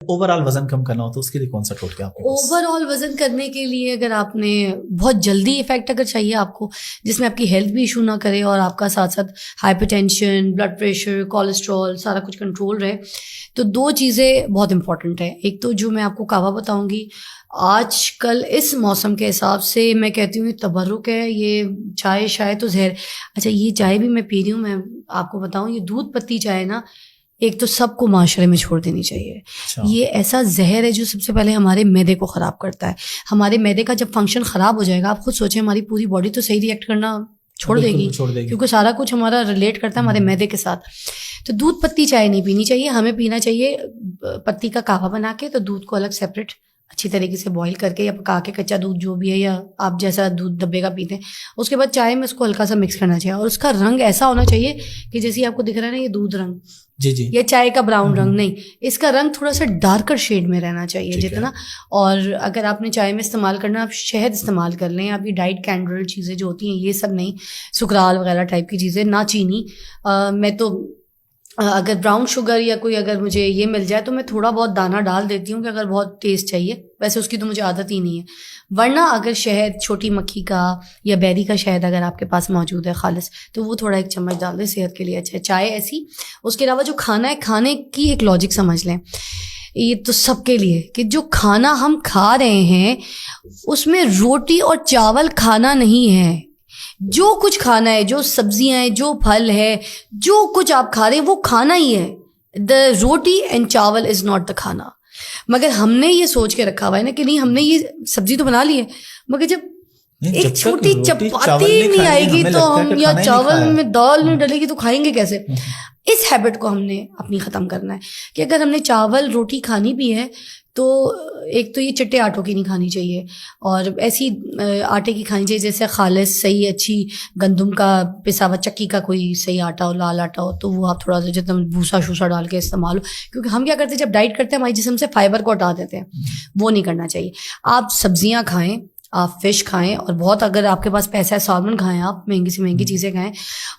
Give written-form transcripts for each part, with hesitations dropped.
Overall वजन कम करना हो तो उसके लिए कौन सा टोटका आपके पास? ओवरऑल वजन करने के लिए अगर आपने बहुत जल्दी इफेक्ट अगर चाहिए आपको, जिसमें आपकी हेल्थ भी इशू ना करे और आपका साथ साथ हाइपरटेंशन, ब्लड प्रेशर, कोलेस्ट्रॉल सारा कुछ कंट्रोल रहे, तो दो चीज़ें बहुत इंपॉर्टेंट है। एक तो जो मैं आपको कहवा बताऊंगी, आजकल इस मौसम के हिसाब से मैं कहती हूँ तबर्रुक है, ये चाय शाय तो जहर। अच्छा, ये चाय भी मैं पी रही हूँ, मैं आपको बताऊँ, ये दूध पत्ती चाय ना, एक तो सबको माशरे में छोड़ देनी चाहिए। अच्छा। ये ऐसा जहर है जो सबसे पहले हमारे मैदे को ख़राब करता है। हमारे मैदे का जब फंक्शन ख़राब हो जाएगा, आप खुद सोचें, हमारी पूरी बॉडी तो सही रिएक्ट करना छोड़ देगी, क्योंकि सारा कुछ हमारा रिलेट करता है हमारे मैदे के साथ। तो दूध पत्ती चाय नहीं पीनी चाहिए, हमें पीना चाहिए पत्ती का कहवा बना के, तो दूध को अलग सेपरेट अच्छी तरीके से बॉईल करके या पका के, कच्चा दूध जो भी है या आप जैसा दूध डब्बे का पीते हैं, उसके बाद चाय में उसको हल्का सा मिक्स करना चाहिए। और उसका रंग ऐसा होना चाहिए कि जैसे आपको दिख रहा है ना ये दूध रंग, जी जी, ये चाय का ब्राउन रंग नहीं, इसका रंग थोड़ा सा डार्कर शेड में रहना चाहिए जितना। और अगर आपने चाय में इस्तेमाल करना, आप शहद इस्तेमाल कर लें, आप ये डाइट कैंडल चीज़ें जो होती हैं ये सब नहीं, सुकराल वगैरह टाइप की चीज़ें, ना चीनी। मैं तो अगर ब्राउन शुगर या कोई अगर मुझे ये मिल जाए तो मैं थोड़ा बहुत दाना डाल देती हूँ कि अगर बहुत टेस्ट चाहिए, वैसे उसकी तो मुझे आदत ही नहीं है। वरना अगर शहद छोटी मक्खी का या बेरी का शहद अगर आपके पास मौजूद है खालिस, तो वो थोड़ा 1 चम्मच डाल दें, सेहत के लिए अच्छा है। चाय ऐसी। उसके अलावा जो खाना है, खाने की एक लॉजिक समझ लें, ये तो सबके लिए, कि जो खाना हम खा रहे हैं उसमें रोटी और चावल खाना नहीं है। जो कुछ खाना है, जो सब्जियां हैं, जो फल है, जो कुछ आप खा रहे हैं वो खाना ही है। द रोटी एंड चावल इज नॉट द खाना। मगर हमने ये सोच के रखा हुआ है ना कि नहीं, हमने ये सब्जी तो बना ली है, मगर जब एक छोटी चपाती नहीं आएगी तो हम, या चावल में दाल नहीं डलेगी तो खाएंगे कैसे? इस हैबिट को हमने अपनी ख़त्म करना है कि अगर हमने चावल रोटी खानी भी है तो एक तो ये चिट्टे आटों की नहीं खानी चाहिए, और ऐसी आटे की खानी चाहिए जैसे खालिस सही अच्छी गंदम का पिसा हुआ चक्की का कोई सही आटा हो, लाल आटा हो, तो वो आप थोड़ा सा जितना भूसा शूसा डाल के इस्तेमाल हो। क्योंकि हम क्या करते हैं, जब डाइट करते हैं हमारे जिस्म से फाइबर को हटा देते हैं, वो नहीं करना चाहिए। आप सब्जियां खाएं, आप फिश खाएं, और बहुत अगर आपके पास पैसा है सालमन खाएं, आप महंगी से महंगी चीज़ें खाएं,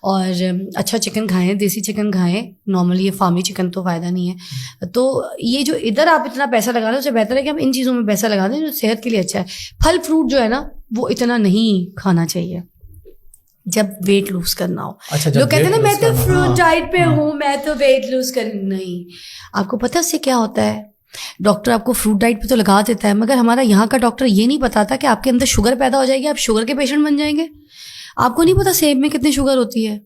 और अच्छा चिकन खाएं, देसी चिकन खाएं। नॉर्मली ये फार्मी चिकन तो फ़ायदा नहीं है। तो ये जो इधर आप इतना पैसा लगा रहे हो, उससे बेहतर है कि हम इन चीज़ों में पैसा लगा दें जो सेहत के लिए अच्छा है। फल फ्रूट जो है ना, वो इतना नहीं खाना चाहिए जब वेट लूज करना हो। अच्छा, लोग कहते हैं ना मैं तो फ्रूट डाइट पे हूँ, मैं तो वेट लूज कर, नहीं। आपको पता है उससे क्या होता है? डॉक्टर आपको फ्रूट डाइट पे तो लगा देता है, मगर हमारा यहाँ का डॉक्टर ये नहीं बताता कि आपके अंदर शुगर पैदा हो जाएगी, आप शुगर के पेशेंट बन जाएंगे। आपको नहीं पता सेब में कितनी शुगर होती है?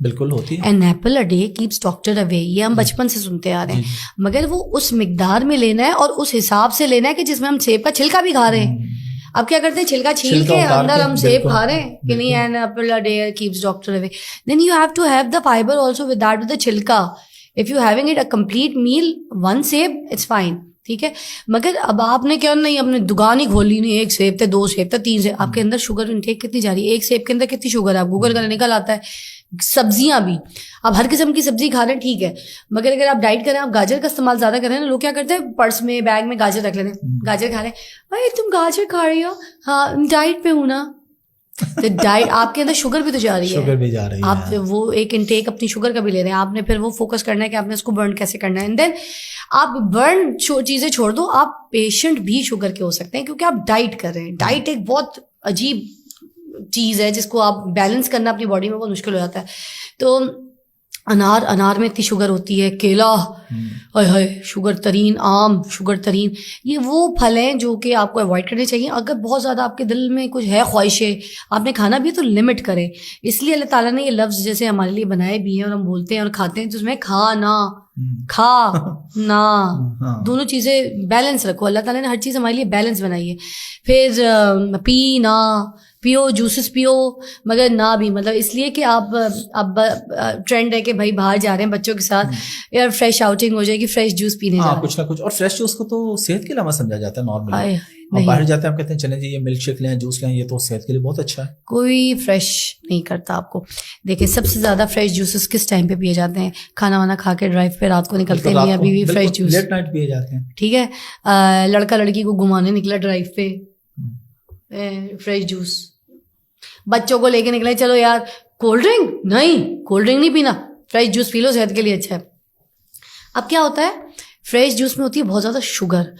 बिल्कुल होती है। An apple a day keeps doctor away, ये हम बचपन से सुनते आ रहे हैं, मगर वो उस मिकदार में लेना है और उस हिसाब से लेना है कि जिसमें हम सेब का छिलका भी खा रहे हैं। अब क्या करते हैं, छिलका छील के अंदर हम सेब खा रहे हैं कि नहीं, an apple a day keeps doctor away. Then you have to have the fibre also with that, with the छिलका। If you having it a complete meal, 1 सेब इट्स फाइन, ठीक है। मगर अब आपने क्या नहीं, अपने दुकान ही खोली नहीं, 1 सेब थे, 2 सेब थे, 3 सेब, आपके अंदर शुगर इंटेक कितनी जा रही है? 1 सेब के अंदर कितनी शुगर है? आप गूगल कर निकल आता है। सब्जियां भी आप हर किस्म की सब्जी खा रहे हैं, ठीक है, मगर अगर आप डाइट करें, आप गाजर का इस्तेमाल ज्यादा करें ना, लोग क्या करते हैं पर्स में बैग में गाजर रख लेते हैं, गाजर खा रहे हैं। भाई तुम गाजर खा रही हो? हाँ डाइट पे हूं ना। तो डाइट, आपके अंदर शुगर भी तो जा रही है, शुगर भी जा रही है, आप वो एक इनटेक अपनी शुगर का भी ले रहे हैं। आपने फिर वो फोकस करना है कि आपने उसको बर्न कैसे करना है, एंड देन आप बर्न चीजें छोड़ दो, आप पेशेंट भी शुगर के हो सकते हैं क्योंकि आप डाइट कर रहे हैं। डाइट एक बहुत अजीब चीज है जिसको आप बैलेंस करना अपनी बॉडी में बहुत मुश्किल हो जाता है। तो अनार में इतनी शुगर होती है, केला हाय हाय शुगर तरीन, आम शुगर तरीन, ये वो फल हैं जो कि आपको अवॉइड करने चाहिए। अगर बहुत ज़्यादा आपके दिल में कुछ है, ख्वाहिशें, आपने खाना भी है तो लिमिट करें। इसलिए अल्लाह ताला ने ये लफ्ज़ जैसे हमारे लिए बनाए भी हैं और हम बोलते हैं और खाते हैं, तो उसमें खाना, खा ना, दोनों चीज़ें बैलेंस रखो। अल्लाह ताला ने हर चीज़ हमारे लिए बैलेंस बनाई है। फिर पीना, पियो, जूसेस पियो, मगर ना भी मतलब इसलिए कि आप अब ट्रेंड है कि भाई बाहर जा रहे हैं बच्चों के साथ, यार फ्रेश आउटिंग हो जाएगी, फ्रेश जूस पीने जा रहे हैं। कुछ ना कुछ, और फ्रेश जूस को तो सेहत के लिए समझा जाता है नॉर्मली। हम बाहर जाते हैं, हम कहते हैं चलें जी ये मिल्क शेक लें, जूस लें, ये तो सेहत के लिए बहुत अच्छा है। कोई फ्रेश नहीं करता आपको। देखिए सबसे ज्यादा फ्रेश जूसेस किस टाइम पे पिए जाते हैं? खाना वाना खा के ड्राइव पे रात को निकलते हैं, मियां बीवी फ्रेश जूस लेट नाइट पिए जाते हैं, ठीक है। लड़का लड़की को घुमाने निकला ड्राइव पे, फ्रेश जूस। बच्चों को लेके निकले, चलो यार कोल्ड ड्रिंक नहीं, कोल्ड ड्रिंक नहीं पीना, फ्रेश जूस पी लो, सेहत के लिए अच्छा है। अब क्या होता है, फ्रेश जूस में होती है बहुत ज़्यादा शुगर।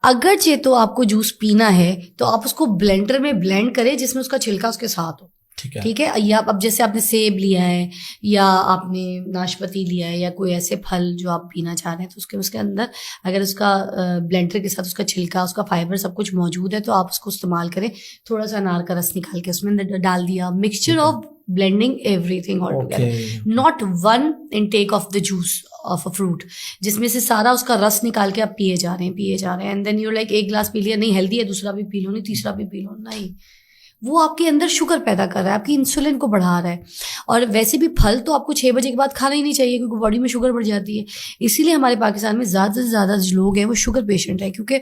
अगरचे तो आपको जूस पीना है तो आप उसको ब्लेंडर में ब्लेंड करें जिसमें उसका छिलका उसके साथ हो, ठीक है। या अब जैसे आपने सेब लिया है या आपने नाशपाती लिया है या कोई ऐसे फल जो आप पीना चाह रहे हैं, तो उसके अंदर अगर उसका ब्लेंडर के साथ उसका छिलका, उसका फाइबर सब कुछ मौजूद है तो आप उसको इस्तेमाल करें। थोड़ा सा अनार का रस निकाल के उसमें डाल दिया, mixture of blending everything all together, not one intake of the juice of a fruit जिसमें से सारा उसका रस निकाल के आप पिए जा रहे हैं एंड देन यू लाइक एक गिलास पी लिया, नहीं हेल्दी है, दूसरा भी पी लो, नहीं तीसरा भी पी लो, नहीं, वो आपके अंदर शुगर पैदा कर रहा है, आपकी इंसुलिन को बढ़ा रहा है। और वैसे भी फल तो आपको 6 बजे के बाद खाना ही नहीं चाहिए क्योंकि बॉडी में शुगर बढ़ जाती है। इसीलिए हमारे पाकिस्तान में ज़्यादा से ज़्यादा जो लोग हैं वो शुगर पेशेंट है, क्योंकि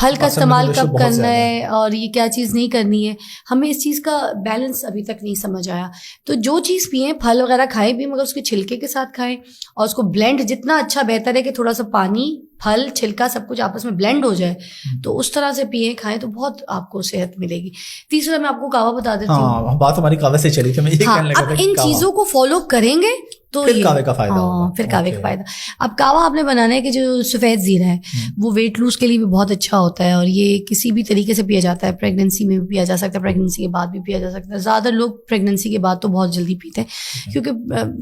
फल का इस्तेमाल कब करना है और ये क्या चीज़ नहीं करनी है, हमें इस चीज़ का बैलेंस अभी तक नहीं समझ आया। तो जो चीज़ पिए, फल वगैरह खाएं भी, मगर उसके छिलके के साथ खाएं और उसको ब्लेंड जितना अच्छा बेहतर है कि थोड़ा सा पानी, फल, छिलका सब कुछ आपस में ब्लेंड हो जाए, तो उस तरह से पिए खाएं तो बहुत आपको सेहत मिलेगी। तीसरा मैं आपको कावा बता देती हूँ। बात हमारी कावा से चली थी, मैं ये कहने लगा था इन चीजों को फॉलो करेंगे तो फिर कावे का फायदा होगा। फिर कावे का फायदा। अब कावा आपने बनाना है कि जो सफ़ेद जीरा है वो वेट लूज के लिए भी बहुत अच्छा होता है और ये किसी भी तरीके से पिया जाता है, प्रेगनेंसी में भी पिया जा सकता है, प्रेगनेंसी के बाद भी पिया जा सकता है। ज़्यादा लोग प्रेगनेंसी के बाद तो बहुत जल्दी पीते हैं क्योंकि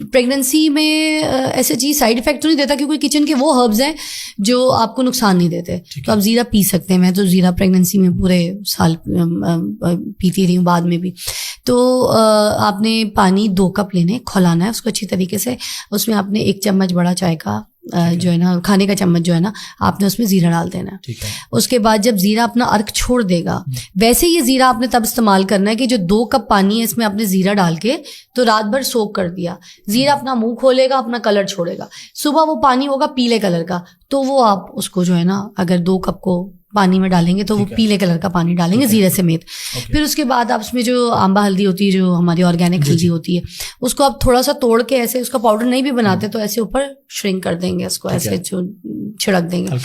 प्रेगनेंसी में ऐसे चीज़ साइड इफेक्ट तो नहीं देता क्योंकि किचन के वो हर्ब्स हैं जो आपको नुकसान नहीं देते, तो आप जीरा पी सकते हैं। मैं तो जीरा प्रेगनेंसी में पूरे साल पीती रही हूँ, बाद में भी। तो आपने पानी 2 कप लेने, खौलाना है उसको अच्छी तरीके से, उसमें आपने 1 चम्मच बड़ा चाय का जो है ना, खाने का चम्मच जो है ना, आपने उसमें जीरा डाल देना है। उसके बाद जब जीरा अपना अर्क छोड़ देगा, वैसे ये जीरा आपने तब इस्तेमाल करना है कि जो 2 कप पानी है इसमें आपने जीरा डाल के तो रात भर सोक कर दिया, जीरा अपना मुंह खोलेगा, अपना कलर छोड़ेगा, सुबह वो पानी होगा पीले कलर का, तो वो आप उसको जो है ना, अगर 2 कप को पानी में डालेंगे तो वो पीले कलर का पानी डालेंगे जीरे समेत। फिर उसके बाद आप उसमें जो आंबा हल्दी होती है, जो हमारी ऑर्गेनिक हल्दी होती है, उसको आप थोड़ा सा तोड़ के ऐसे, उसका पाउडर नहीं भी बनाते तो ऐसे ऊपर श्रिंक कर देंगे उसको, ऐसे जो छिड़क देंगे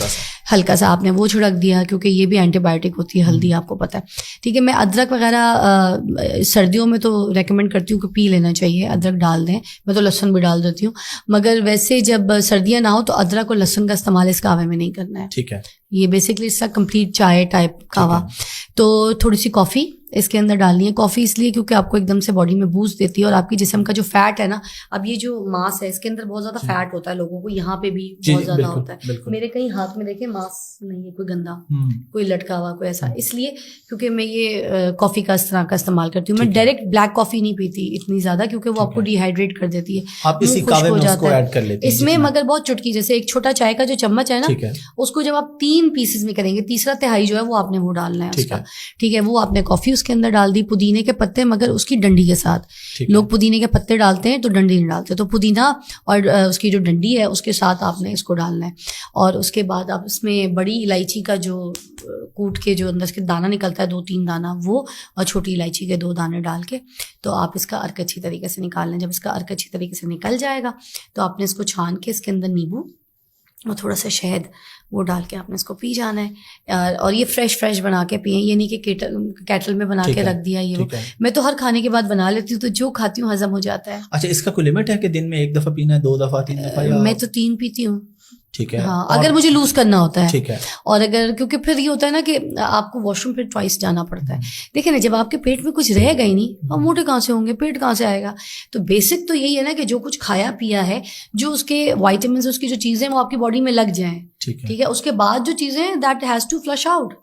हल्का सा आपने वो छिड़क दिया, क्योंकि ये भी एंटीबायोटिक होती है हल्दी, आपको पता है, ठीक है। मैं अदरक वगैरह सर्दियों में तो रेकमेंड करती हूँ कि पी लेना चाहिए, अदरक डाल दें, मैं तो लहसुन भी डाल देती हूँ, मगर वैसे जब सर्दियाँ ना हो तो अदरक और लहसुन का इस्तेमाल इस कावे में नहीं करना है, ठीक है। ये बेसिकली इसका कंप्लीट चाय टाइप कावा। तो थोड़ी सी कॉफ़ी इसके अंदर डालनी है। कॉफ़ी इसलिए क्योंकि आपको एकदम से बॉडी में बूस्ट देती है और आपकी जिस्म का जो फैट है ना, अब ये जो मांस है इसके अंदर बहुत ज़्यादा फैट होता है, लोगों को यहाँ पे भी बहुत ज़्यादा होता है। मेरे कहीं हाथ में देखे मांस नहीं है, कोई गंदा, कोई लटका हुआ, कोई ऐसा, इसलिए क्योंकि मैं ये कॉफ़ी का इस तरह का इस्तेमाल करती हूँ। मैं डायरेक्ट ब्लैक कॉफ़ी नहीं पीती इतनी ज़्यादा क्योंकि वो आपको डिहाइड्रेट कर देती है, खुश्क हो जाता है इसमें। मगर बहुत चुटकी, जैसे एक छोटा चाय का जो चम्मच है ना, उसको जब आप 3 पीसेस में करेंगे, तीसरा तिहाई जो है वो आपने वो डालना है उसका, ठीक है। वो आपने कॉफ़ी उसके अंदर डाल दी, पुदीने के पत्ते, मगर उसकी डंडी के साथ। लोग पुदीने के पत्ते डालते हैं तो डंडी नहीं डालते, तो पुदीना और उसकी जो डंडी है उसके साथ आपने इसको डालना है। और उसके बाद आप इसमें बड़ी इलायची का जो कूट के जो अंदर से दाना निकलता है, 2-3 दाना वो, और छोटी इलायची के 2 दाने डाल के तो आप इसका अर्क अच्छी तरीके से निकाल लें। जब इसका अर्क अच्छी तरीके से निकल जाएगा तो आपने इसको छान के इसके अंदर नींबू और थोड़ा सा शहद वो डाल के आपने इसको पी जाना है। और ये फ्रेश बना के पिए, ये नहीं कि केटल में बना के रख दिया ये वो। मैं तो हर खाने के बाद बना लेती हूँ, तो जो खाती हूँ हजम हो जाता है। अच्छा, इसका कोई लिमिट है कि दिन में 1 दफा पीना है, 2 दफा, 3 दफा? मैं तो 3 पीती हूँ, ठीक है। हाँ, अगर मुझे लूज करना होता है, ठीक है। और अगर, क्योंकि फिर ये होता है ना कि आपको वॉशरूम फिर ट्वाइस जाना पड़ता है। देखिए ना, जब आपके पेट में कुछ रहेगा ही नहीं, अब मोटे कहाँ से होंगे, पेट कहाँ से आएगा? तो बेसिक तो यही है ना कि जो कुछ खाया पिया है, जो उसके वाइटामिन, उसकी जो चीजें वो आपकी बॉडी में लग जाएं, ठीक है। उसके बाद जो चीजें that has to flush out,